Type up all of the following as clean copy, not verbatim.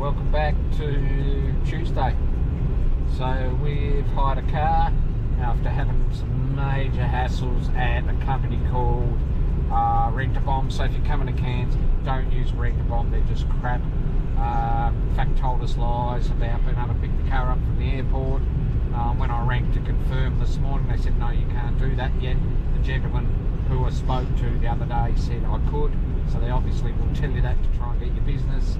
welcome back to Tuesday. So we've hired a car after having some major hassles at a company called Rent-A-Bomb. So if you're coming to Cairns, don't use Rent-A-Bomb, they're just crap. In fact, told us lies about being able to pick the car up from the airport. When I rang to confirm this morning, they said no, you can't do that yet. The gentleman who I spoke to the other day said I could, so they obviously will tell you that to try and get your business.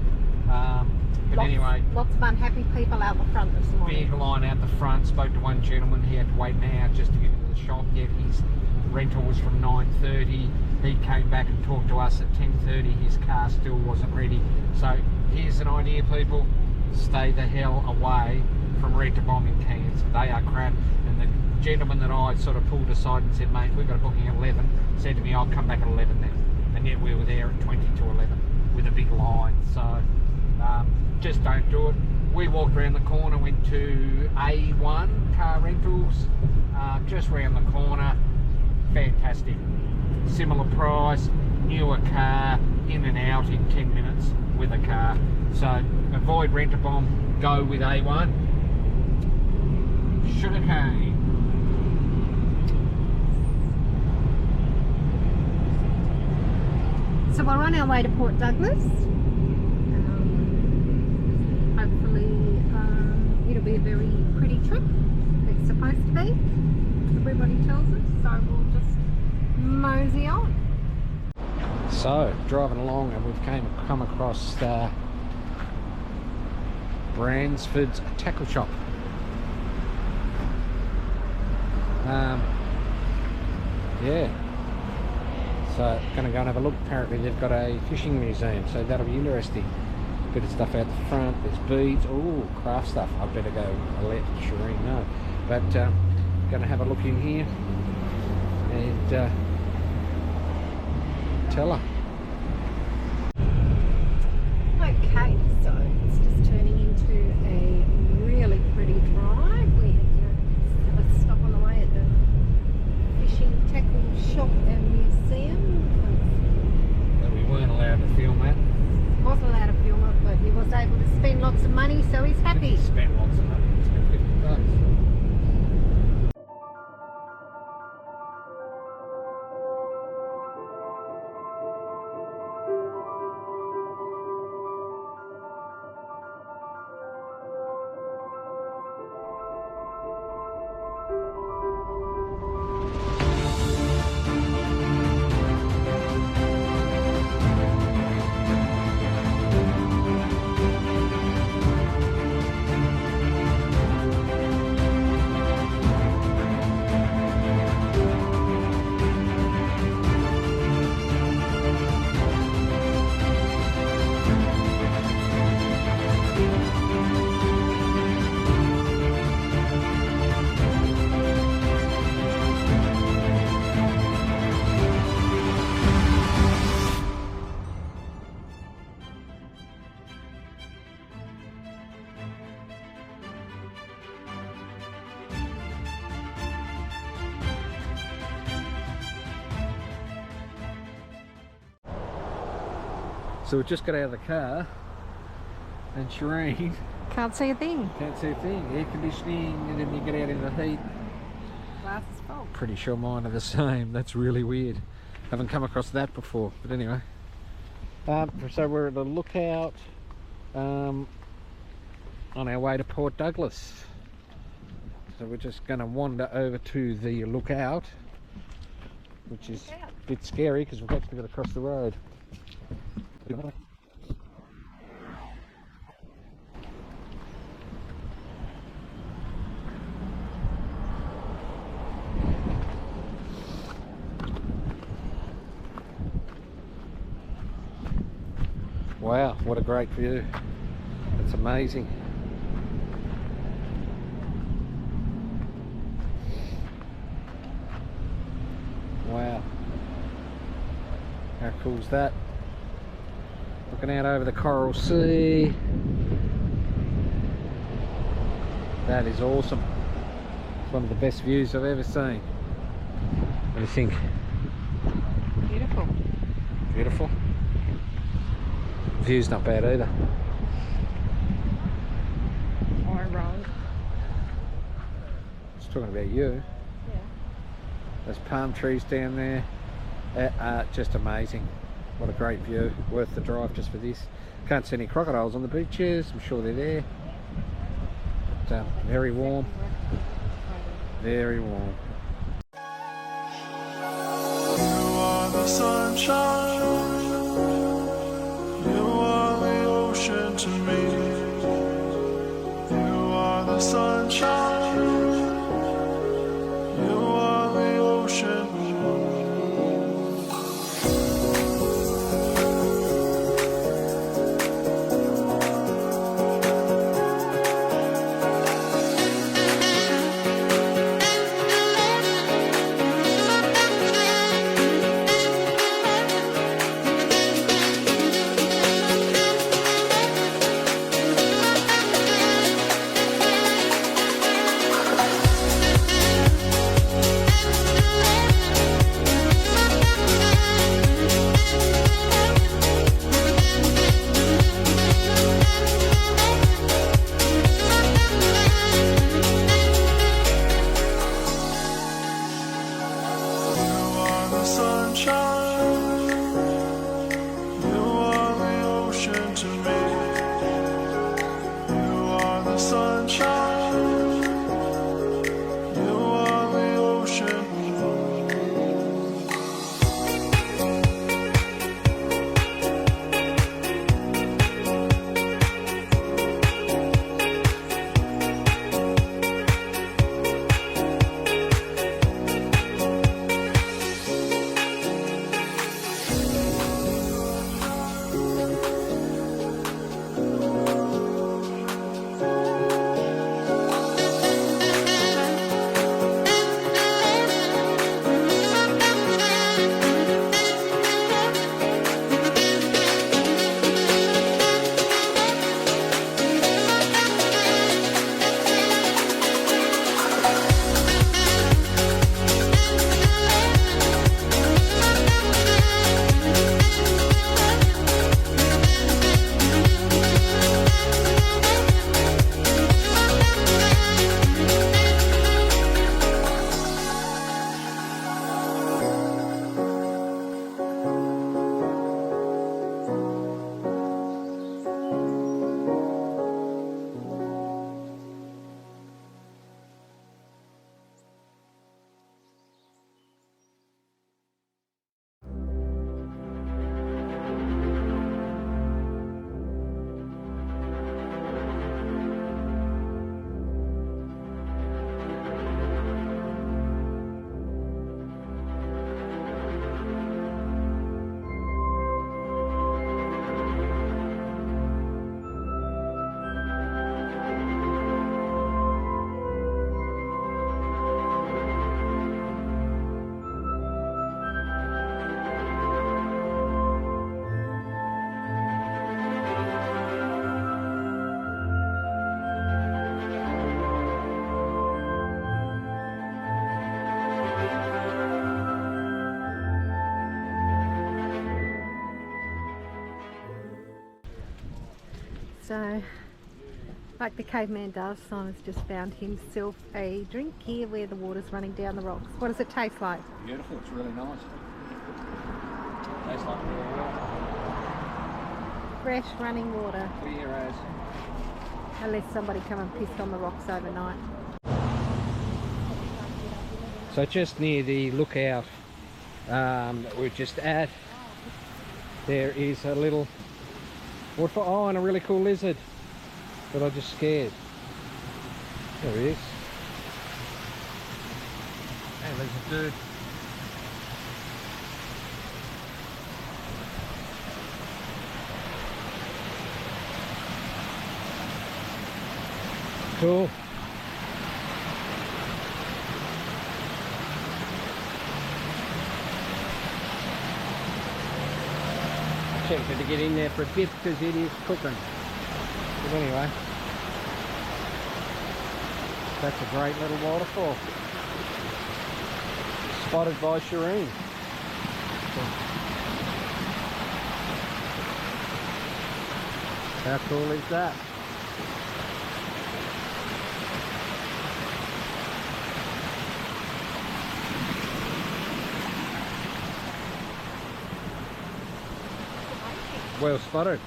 Anyway, lots of unhappy people out the front this morning. Big line out the front. Spoke to one gentleman, he had to wait an hour just to get into the shop, yet his rental was from 9:30. He came back and talked to us at 10:30. His car still wasn't ready. So here's an idea, people: stay the hell away from Rent-A-Bomb in Cairns. They are crap. And the gentleman that I sort of pulled aside and said, mate, we've got a booking at 11, said to me, I'll come back at 11 then. And yet we were there at 20 to 11 with a big line. So just don't do it. We walked around the corner, went to A1 car rentals, just round the corner. Fantastic. Similar price, newer car, in and out in 10 minutes with a car. So avoid Rent-A-Bomb, go with A1. Sugarcane. So we're on our way to Port Douglas. Hopefully it'll be a very pretty trip. It's supposed to be. Everybody tells us. So we'll just mosey on. So driving along, and we've come across Bransford's Tackle Shop. Yeah, so going to go and have a look. Apparently they've got a fishing museum, so that'll be interesting. Bit of stuff out the front, there's beads, oh, craft stuff. I better go and let Shireen know, but going to have a look in here and tell her. Okay, so it's just turning into a really pretty drive. We had to have a stop on the way at the fishing tackle shop and museum. But we weren't allowed to film that. Wasn't allowed to film it, but he was able to spend lots of money, so he's happy. Spent lots of money, he spent $50. So we just got out of the car, and Shireen Can't see a thing. can't see a thing. Air conditioning, and then you get out in the heat. Glass is full. Pretty sure mine are the same. That's really weird. Haven't come across that before. But anyway, so we're at the lookout on our way to Port Douglas. So we're just going to wander over to the lookout, which is a bit scary because we've actually got to cross the road. Wow, what a great view. That's amazing. Wow. How cool is that? Looking out over the Coral Sea. That is awesome. It's one of the best views I've ever seen. What do you think? Beautiful. Beautiful. View's not bad either. talking about you. Yeah. There's palm trees down there. Just amazing. What a great view. Worth the drive just for this. Can't see any crocodiles on the beaches. I'm sure they're there. But, very warm. Very warm. You are the sunshine, you are the ocean to me. You are the sunshine, you are the ocean. Sunshine, you are the ocean to me. You are the sunshine, you are the ocean. So, like the caveman does, Simon's just found himself a drink here where the water's running down the rocks. What does it taste like? Beautiful, it's really nice. Tastes like real water. Fresh running water. Clear as. Unless somebody come and pissed on the rocks overnight. So just near the lookout that we're just at, there is a little waterfall. Oh, and a really cool lizard that I just scared. There he is. Hey, lizard dude. Cool. Tempted to get in there for a dip because it is cooking. But anyway, that's a great little waterfall. Spotted by Shireen. How cool is that? Well spotted.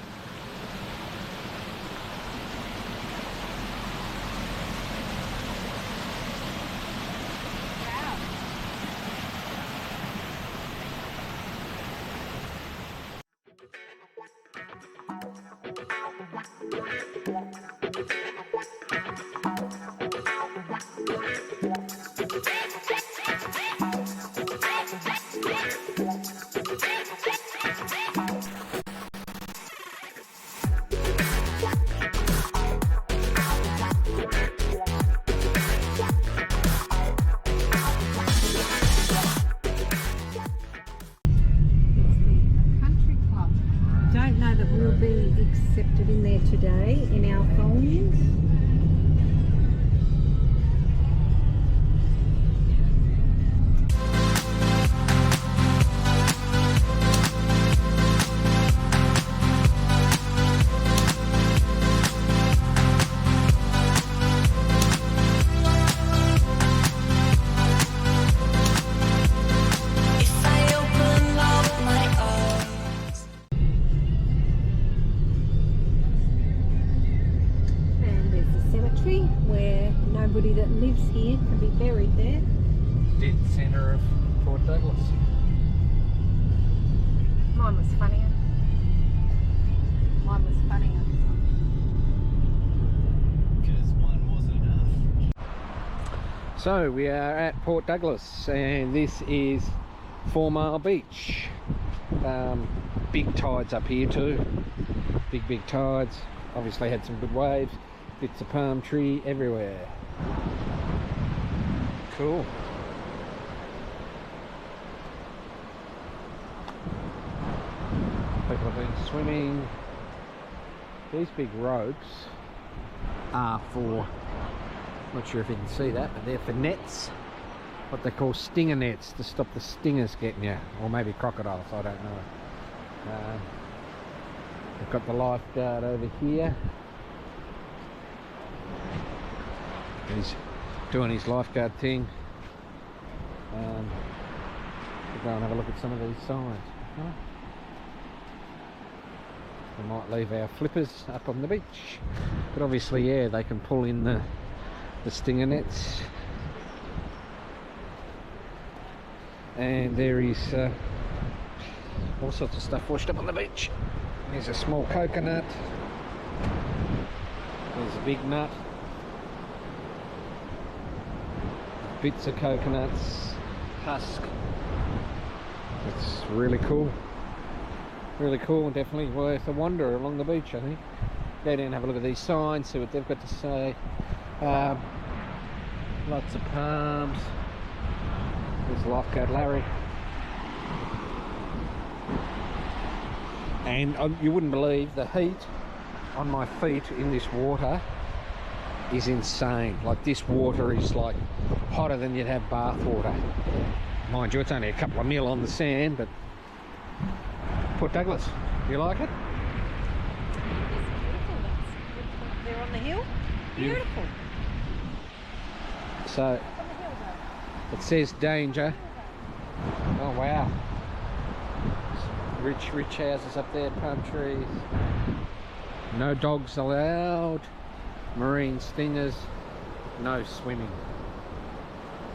Don't know that we'll be accepted in there today in our phones. Where nobody that lives here can be buried there. Dead centre of Port Douglas. Mine was funnier. Mine was funnier. Because one wasn't enough. So we are at Port Douglas and this is 4 Mile Beach. Big tides up here too. Big tides. Obviously had some good waves. Bits of palm tree everywhere. Cool. People have been swimming. These big ropes are for, not sure if you can see that, but they're for nets. What they call stinger nets, to stop the stingers getting you. Or maybe crocodiles, I don't know. We've got the lifeguard over here. He's doing his lifeguard thing. We'll go and have a look at some of these signs. Huh? We might leave our flippers up on the beach, but obviously, yeah, they can pull in the stinger nets. And there is all sorts of stuff washed up on the beach. There's a small coconut. There's a big nut. Bits of coconuts, husk. It's really cool. Really cool, and definitely worth a wander along the beach, I think. Go down and have a look at these signs, see what they've got to say. Lots of palms. There's lifeguard Larry. And you wouldn't believe the heat on my feet in this water is insane. Like, this water is like hotter than you'd have bath water. Mind you, it's only a couple of mil on the sand, but Port Douglas, you like it? They're on the hill. Beautiful. So it says danger. Oh wow. Rich houses up there, palm trees. No dogs allowed. Marine stingers. No swimming.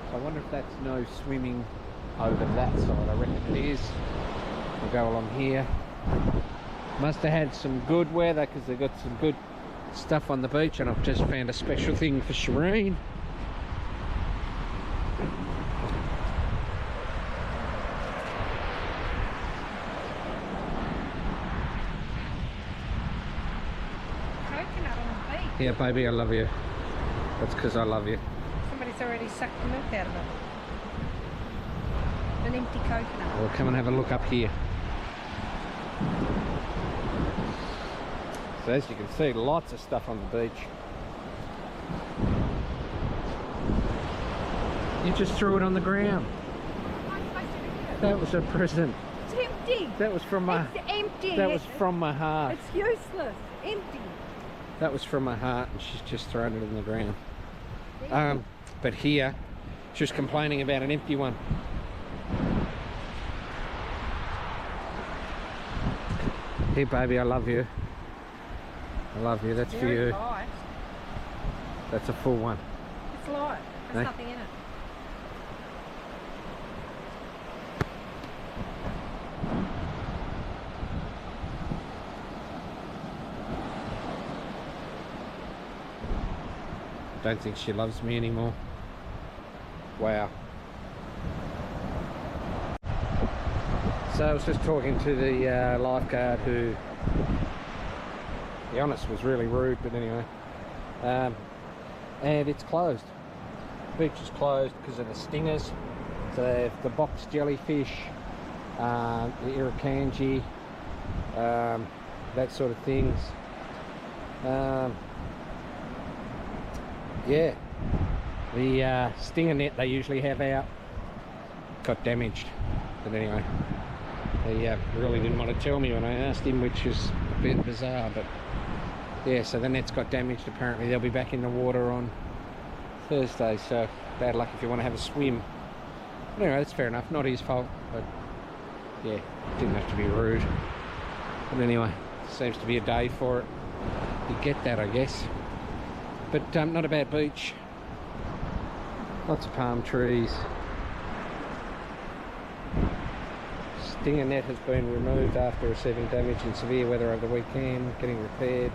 So I wonder if that's no swimming over that side. I reckon it is. We'll go along here. Must have had some good weather because they've got some good stuff on the beach, and I've just found a special thing for Shireen. Coconut on the beach. Yeah, baby, I love you. That's because I love you. Somebody's already sucked the milk out of it. An empty coconut. We'll come and have a look up here. So as you can see, lots of stuff on the beach. You just threw it on the ground. That was a present. It's empty. That was from my. It's empty. That was from my heart. It's useless. Empty. That was from my heart, and she's just thrown it in the ground. But here, she was complaining about an empty one. Here, baby, I love you. I love you. That's for Very you. light. That's a full one. It's light. There's Eh? nothing in it. Don't think she loves me anymore. Wow. So I was just talking to the lifeguard who, to be honest, was really rude, but anyway. And it's closed. The beach is closed because of the stingers. So they have the box jellyfish, the irukandji, that sort of things. Yeah, the stinger net they usually have out got damaged, but anyway, he really didn't want to tell me when I asked him, which is a bit bizarre. But yeah, so the net's got damaged. Apparently they'll be back in the water on Thursday, so bad luck if you want to have a swim. But anyway, that's fair enough, not his fault, but yeah, didn't have to be rude. But anyway, seems to be a day for it. You get that, I guess. But not a bad beach. Lots of palm trees. Stinger net has been removed after receiving damage in severe weather over the weekend, getting repaired.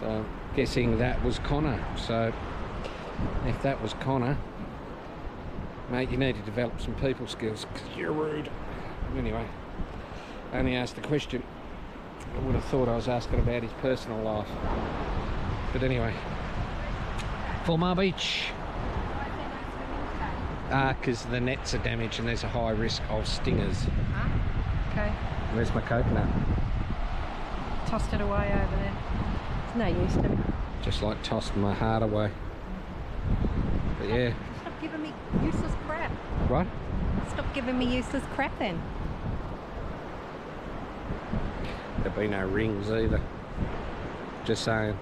So guessing that was Connor. So if that was Connor, mate, you need to develop some people skills because you're rude. Anyway, I only asked the question. I would have thought I was asking about his personal life. But anyway, Fulmar Beach. Because the nets are damaged and there's a high risk of stingers. Okay. Where's my coconut? Tossed it away over there. It's no use to me. Just like tossed my heart away. But yeah. Stop giving me useless crap. What? Stop giving me useless crap then. There'll be no rings either. Just saying.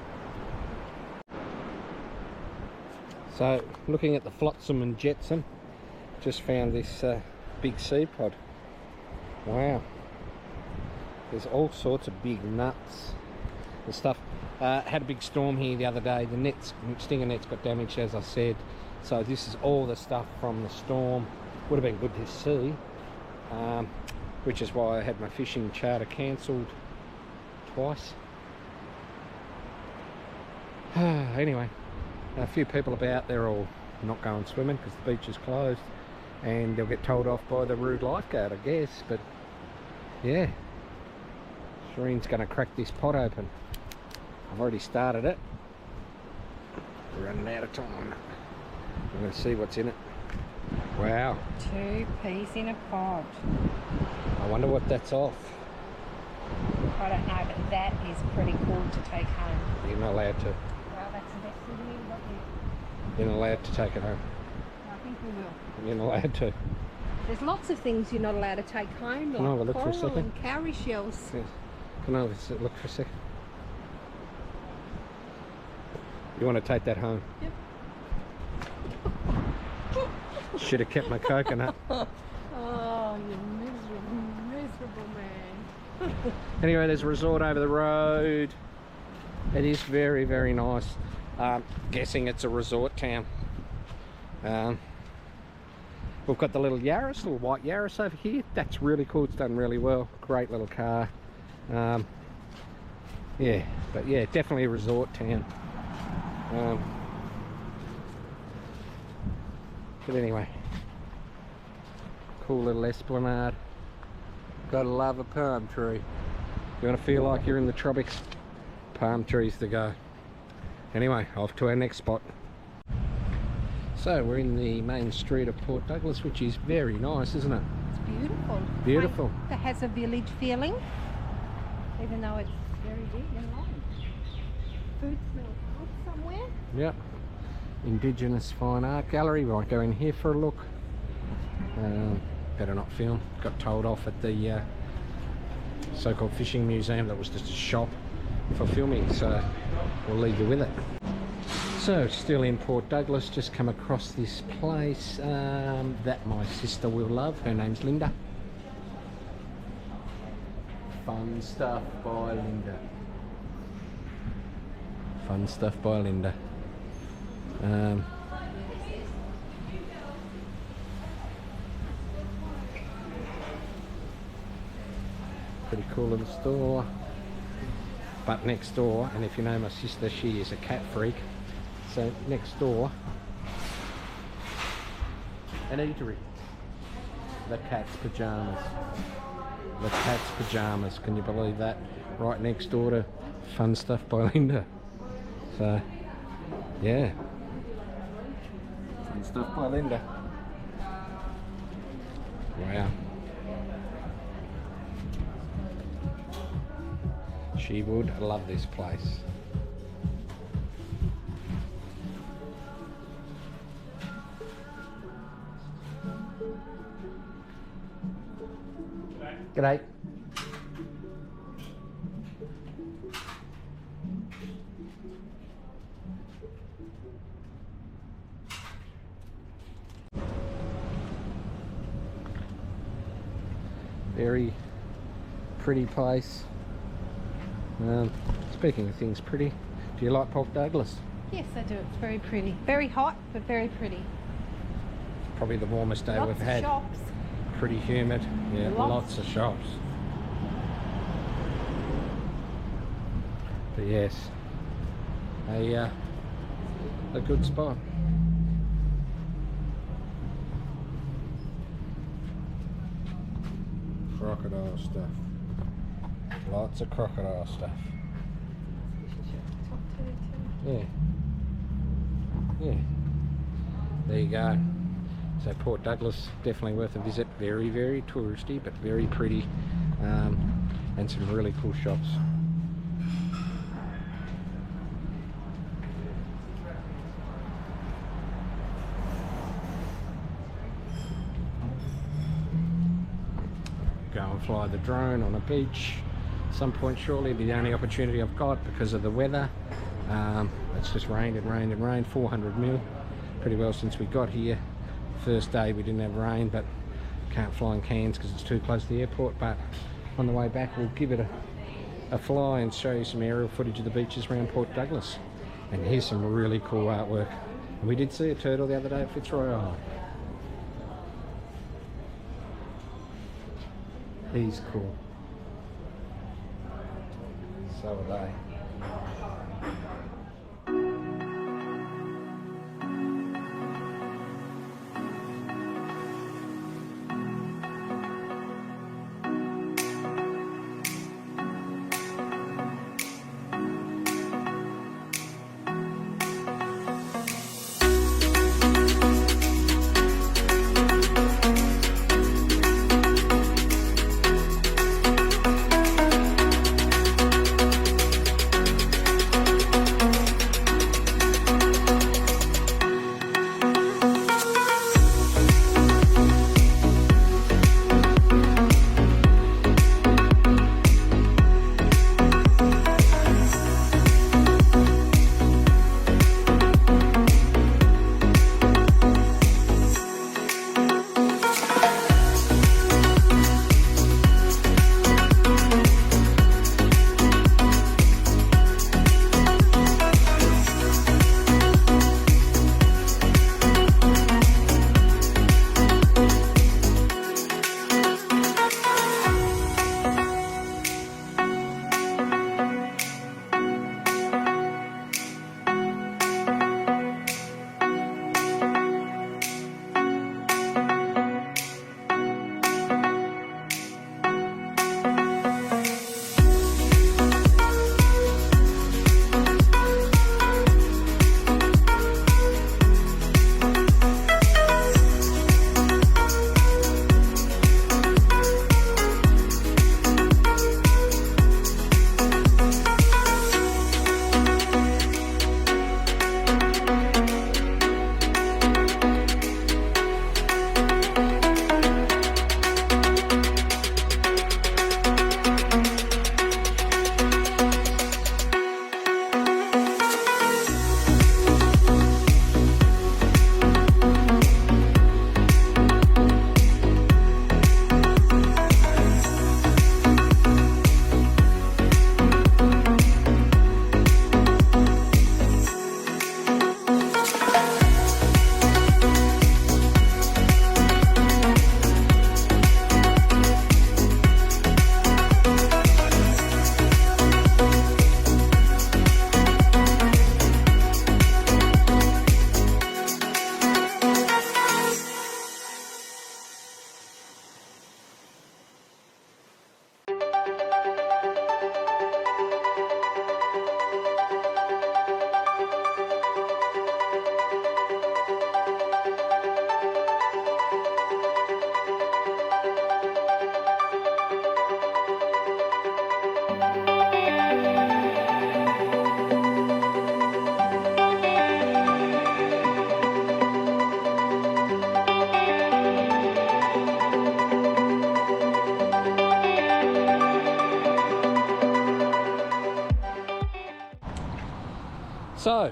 So, looking at the flotsam and jetsam, just found this big sea pod. Wow. There's all sorts of big nuts and stuff. Had a big storm here the other day. The stinger nets got damaged, as I said. So this is all the stuff from the storm. Would have been good to see. Which is why I had my fishing charter cancelled twice. Anyway, a few people about, they're all not going swimming because the beach is closed and they'll get told off by the rude lifeguard, I guess. But yeah, Shireen's going to crack this pot open. I've already started it. We're running out of time. I'm going to see what's in it. Wow. 2 peas in a pod. I wonder what that's off. I don't know, but that is pretty cool to take home. You're not allowed to. Well, that's the best souvenir, not you. You're not allowed to take it home. I think we will. You're not allowed to. There's lots of things you're not allowed to take home, Can I have a like look for a coral second? and cowrie shells. Yes. Can I have a look for a second? You want to take that home? Yep. Should have kept my coconut. Oh, you miserable man. Anyway, there's a resort over the road. It is very, very nice. Guessing it's a resort town. We've got the little Yaris, little white Yaris over here. That's really cool. It's done really well. Great little car. Yeah, but yeah, definitely a resort town. But anyway, cool little esplanade. Gotta love a palm tree. You want to feel like you're in the tropics? Palm trees to go. Anyway, off to our next spot. So we're in the main street of Port Douglas, which is very nice, isn't it? It's beautiful. Beautiful. It has a village feeling, even though it's very big and long. Food smells good somewhere. Yep. Indigenous Fine Art Gallery. We might go in here for a look. Better not film. Got told off at the so-called fishing museum. That was just a shop for filming, so we'll leave you with it. So still in Port Douglas, just come across this place that my sister will love. Her name's Linda. Fun stuff by Linda. Fun stuff by Linda. Pretty cool little store. But next door, and if you know my sister, she is a cat freak. So next door, an eatery. The cat's pajamas. The cat's pajamas. Can you believe that? Right next door to Fun Stuff by Linda. So, yeah. Fun Stuff by Linda. Wow. She would love this place. G'day. Very pretty place. Speaking of things pretty, do you like Port Douglas? Yes, I do. It's very pretty. Very hot, but very pretty. Probably the warmest day Lots we've of had. shops. Pretty humid. Yeah, lots of shops. But yes, a good spot. Crocodile stuff. Lots of crocodile stuff. Yeah. Yeah. There you go. So Port Douglas, definitely worth a visit. Very, very touristy, but very pretty. And some really cool shops. Go and fly the drone on a beach some point shortly. It'll be the only opportunity I've got because of the weather. It's just rained and rained and rained. 400 mil pretty well since we got here. First day we didn't have rain, but can't fly in Cairns because it's too close to the airport. But on the way back we'll give it a fly and show you some aerial footage of the beaches around Port Douglas. And here's some really cool artwork. And we did see a turtle the other day at Fitzroy Island. He's cool. So are they. So,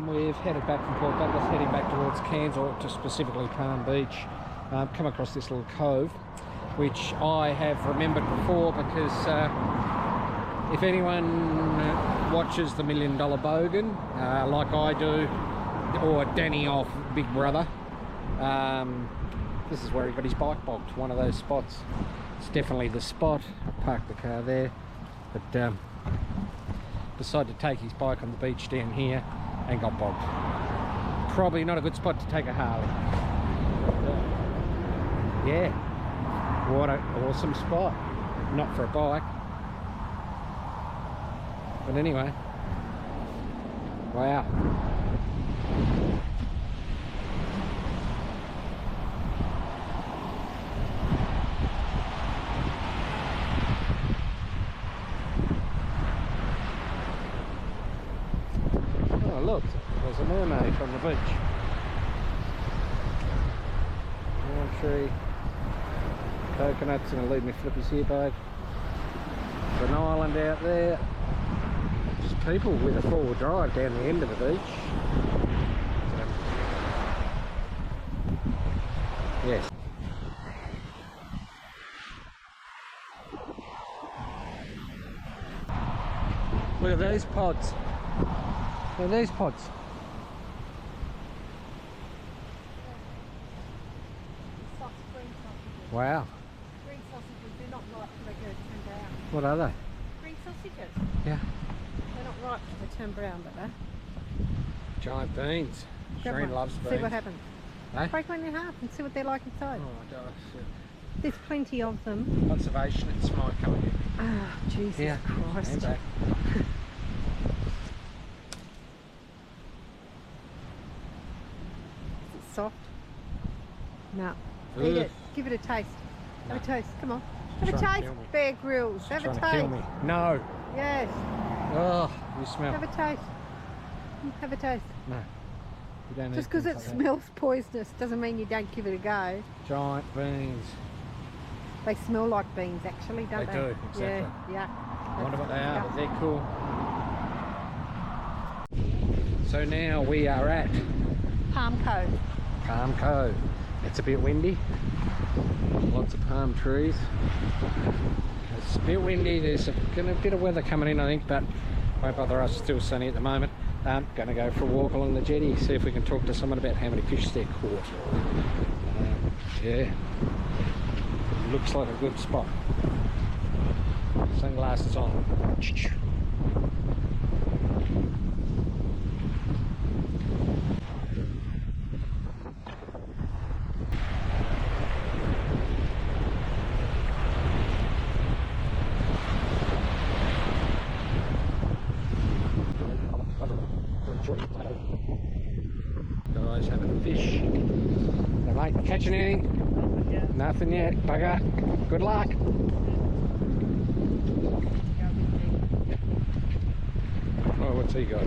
we've headed back from Port Douglas, heading back towards Cairns, or to specifically Palm Beach. Come across this little cove, which I have remembered before because if anyone watches the $1 Million Bogan, like I do, or Danny off Big Brother, this is where he got his bike bogged, one of those spots. It's definitely the spot. I parked the car there, but decided to take his bike on the beach down here and got bogged. Probably not a good spot to take a Harley. Yeah, what an awesome spot. Not for a bike, but anyway, wow. Oh look, there's a mermaid on the beach. One tree. Coconuts, gonna leave me flippies here, babe. There's an island out there. Just people with a four-wheel drive down the end of the beach. Yes. Look at these pods. Look at these pods. Wow. Green sausages, they're not ripe till they go turn brown. What are they? Green sausages. Yeah. They're not ripe till they turn brown, but they're. Giant beans. Grab Shireen one, loves beans. see what happens. Eh? Break one in half and see what they're like inside. Oh my gosh. There's plenty of them. Conservation, it's my coming in. Ah, Jesus Yeah. Christ. And back. Is it soft? No. Ugh. Eat it. Give it a taste. Have a taste. Come on. Have a Trying to taste, kill me. Bear Grylls. Have a Trying to taste. kill me. No. Yes. Oh, you smell. Have a taste. Have a taste. No. You don't Just eat because it things like smells poisonous doesn't mean you don't give it a go. that. Giant beans. They smell like beans, actually, don't They they? do, exactly. Yeah, yeah. I wonder what they are, but Yeah. they're cool. So now we are at Palm Cove. Palm Cove. It's a bit windy. Lots of palm trees. It's a bit windy. There's a bit of weather coming in, I think, but won't bother us. It's still sunny at the moment. Going to go for a walk along the jetty, see if we can talk to someone about how many fish they're caught. Yeah, looks like a good spot. Sunglasses on. Guys having a fish. Hey mate, catching anything? Nothing yet. Bugger. Good luck. Oh, what's he got?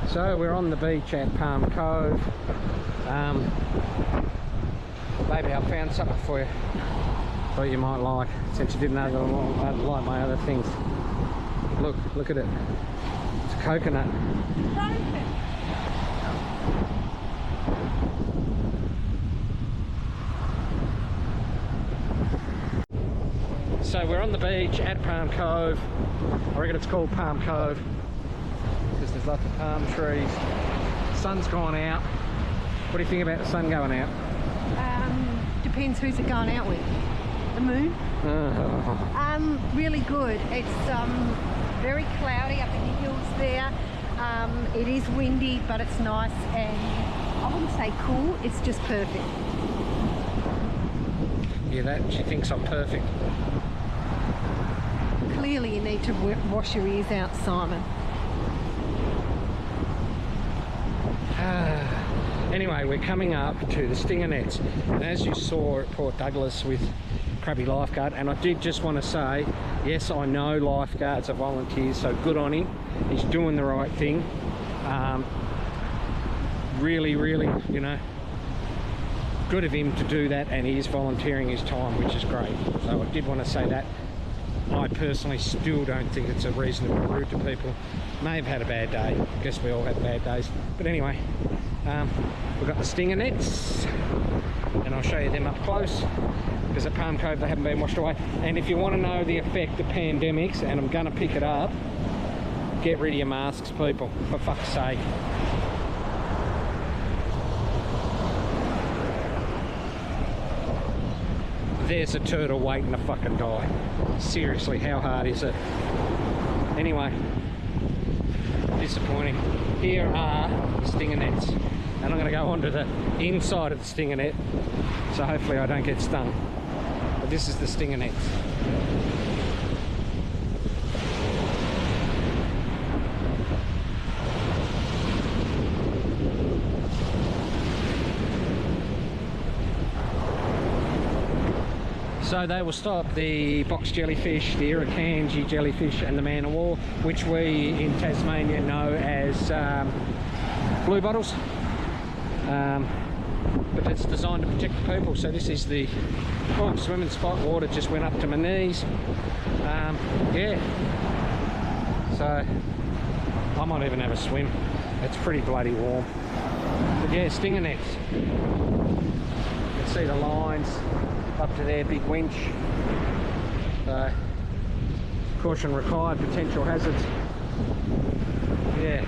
So we're on the beach at Palm Cove. Maybe I found something for you. Thought you might like, since you didn't know that I like my other things. Look at it. It's a coconut. So we're on the beach at Palm Cove. I reckon it's called Palm Cove because there's lots of palm trees. Sun's gone out. What do you think about the sun going out? Depends who's it going out with. The moon? Oh. Really good. It's very cloudy up in the hills there. It is windy, but it's nice, and I wouldn't say cool, it's just perfect. Yeah, that she thinks I'm perfect. Clearly you need to wash your ears out, Simon. Anyway, we're coming up to the stinger nets, and as you saw at Port Douglas with crappy lifeguard. And I did just want to say, yes, I know lifeguards are volunteers, so good on him. He's doing the right thing. Really, really, you know, good of him to do that, and he is volunteering his time, which is great. So I did want to say that. I personally still don't think it's a reason to be rude to people. May have had a bad day. I guess we all have bad days. But anyway, we've got the stinger nets, and I'll show you them up close, because at Palm Cove they haven't been washed away. And if you want to know the effect of pandemics, and I'm going to pick it up, get rid of your masks, people, for fuck's sake. There's a turtle waiting to fucking die. Seriously, how hard is it? Anyway, disappointing. Here are the stinger nets, and I'm going to go onto the inside of the stinger net, so hopefully I don't get stung. But this is the stinger nets. So they will stop the box jellyfish, the Irukandji jellyfish, and the man-o-war, which we in Tasmania know as blue bottles. But it's designed to protect the people. So this is the swimming spot. Water just went up to my knees. Yeah. So I might even have a swim. It's pretty bloody warm. But yeah, stinger nets. You can see the lines up to their big winch. So, caution required, potential hazards. Yeah,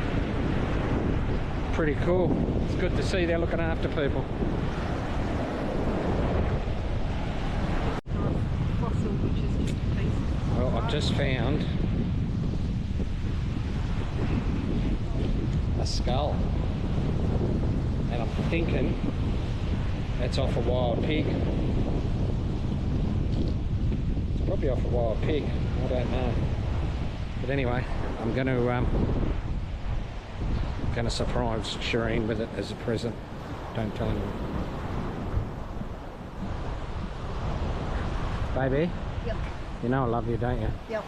pretty cool. It's good to see they're looking after people. Fossil, which is just a piece. Well, I've just found a skull, and I'm thinking that's off a wild pig. Probably off a wild pig, I don't know. But anyway, I'm going to surprise Shireen with it as a present. Don't tell anyone. Baby? Yep. You know I love you, don't you? Yep.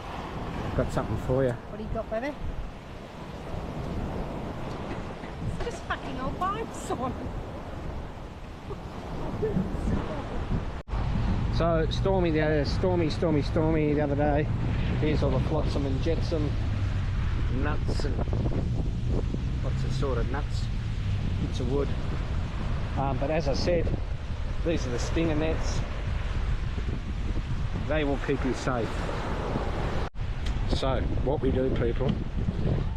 I've got something for you. What do you got, baby? It's just fucking old bones on. So stormy the other day. Here's all the flotsam and jetsam, nuts and lots of sort of nuts, bits of wood. But as I said, these are the stinger nets. They will keep you safe. So what we do, people,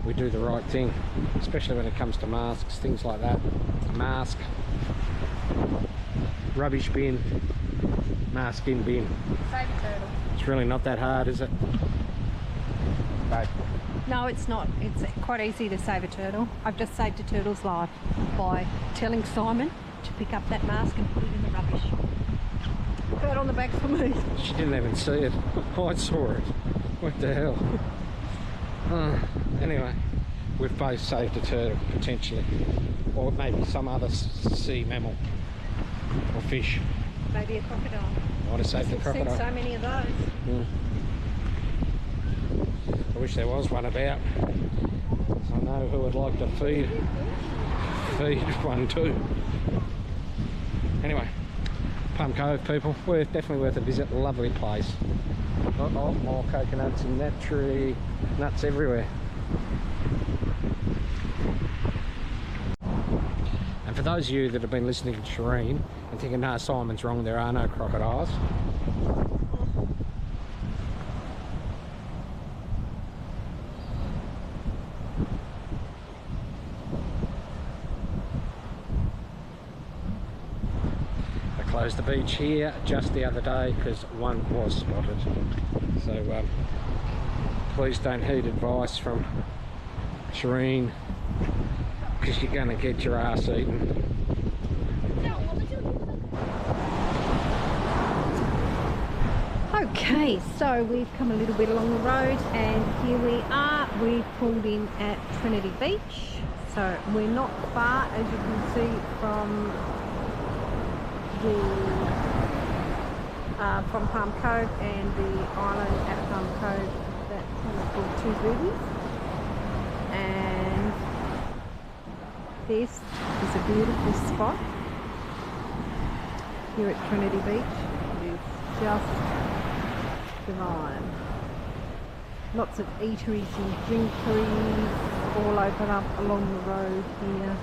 we do the right thing, especially when it comes to masks, things like that. Mask, rubbish bin, mask in bin. Save a turtle. It's really not that hard, is it? Babe. No, it's not. It's quite easy to save a turtle. I've just saved a turtle's life by telling Simon to pick up that mask and put it in the rubbish. Put it on the back for me. She didn't even see it. I saw it. What the hell? Anyway, we've both saved a turtle, potentially. Or maybe some other sea mammal or fish. Maybe a crocodile. I would have saved the I've crocodile. seen so many of those. I wish there was one about. I know who would like to feed one too. Anyway, Palm Cove, people, definitely worth a visit. Lovely place. Oh, more coconuts in that tree. Nuts everywhere. And for those of you that have been listening to Shireen and thinking, no, Simon's wrong, there are no crocodiles. They closed the beach here just the other day because one was spotted. So please don't heed advice from Shireen, because you're going to get your ass eaten. Okay, so we've come a little bit along the road and here we are. We've pulled in at Trinity Beach. So we're not far, as you can see, from the from Palm Cove and the island at Palm Cove that is called Two Boobies. And this is a beautiful spot here at Trinity Beach. It is just divine. Lots of eateries and drinkeries all open up along the road here.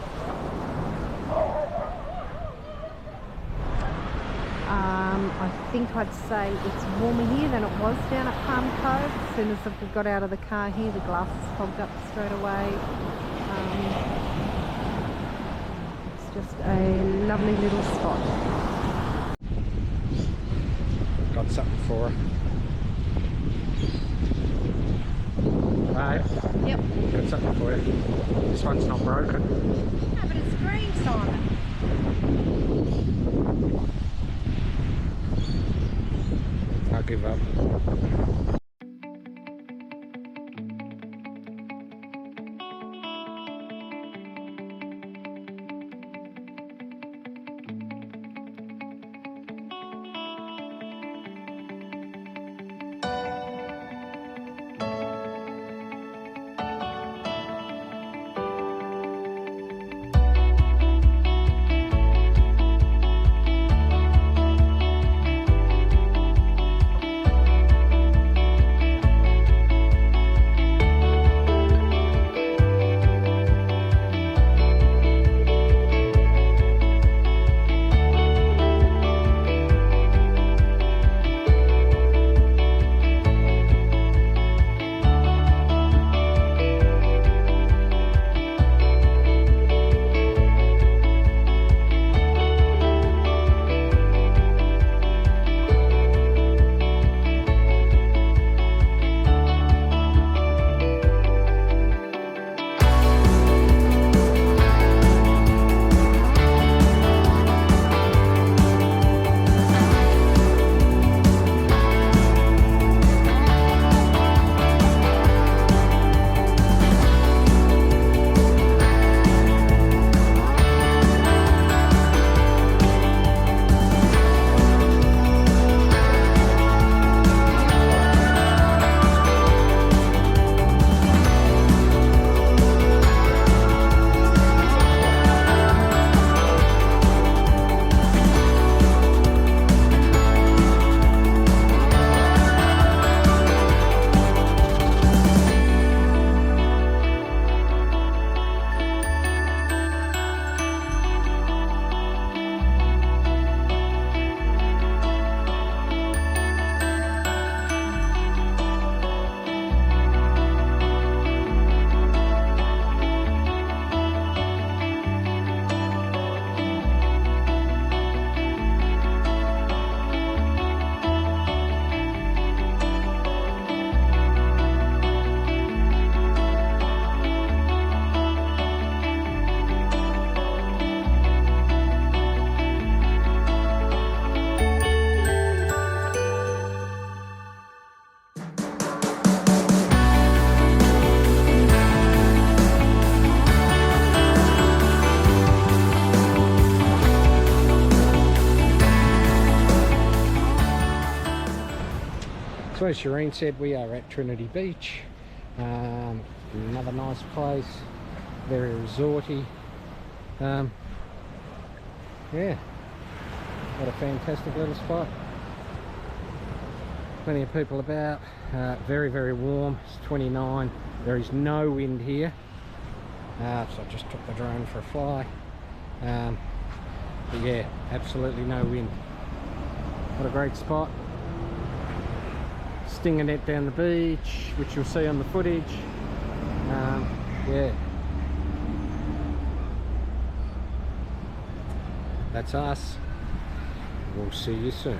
I think I'd say it's warmer here than it was down at Palm Cove. As soon as we got out of the car here, the glasses fogged up straight away. It's just a lovely little spot. Got something for her. Right. Yep. Got something for you. This one's not broken. No, but it's green, Simon. I'll give up. So as Shireen said, we are at Trinity Beach. Another nice place, very resorty. Yeah, what a fantastic little spot. Plenty of people about. Very, very warm. It's 29. There is no wind here. So I just took the drone for a fly. But yeah, absolutely no wind. What a great spot. Stinger net down the beach, which you'll see on the footage. Yeah, that's us. We'll see you soon.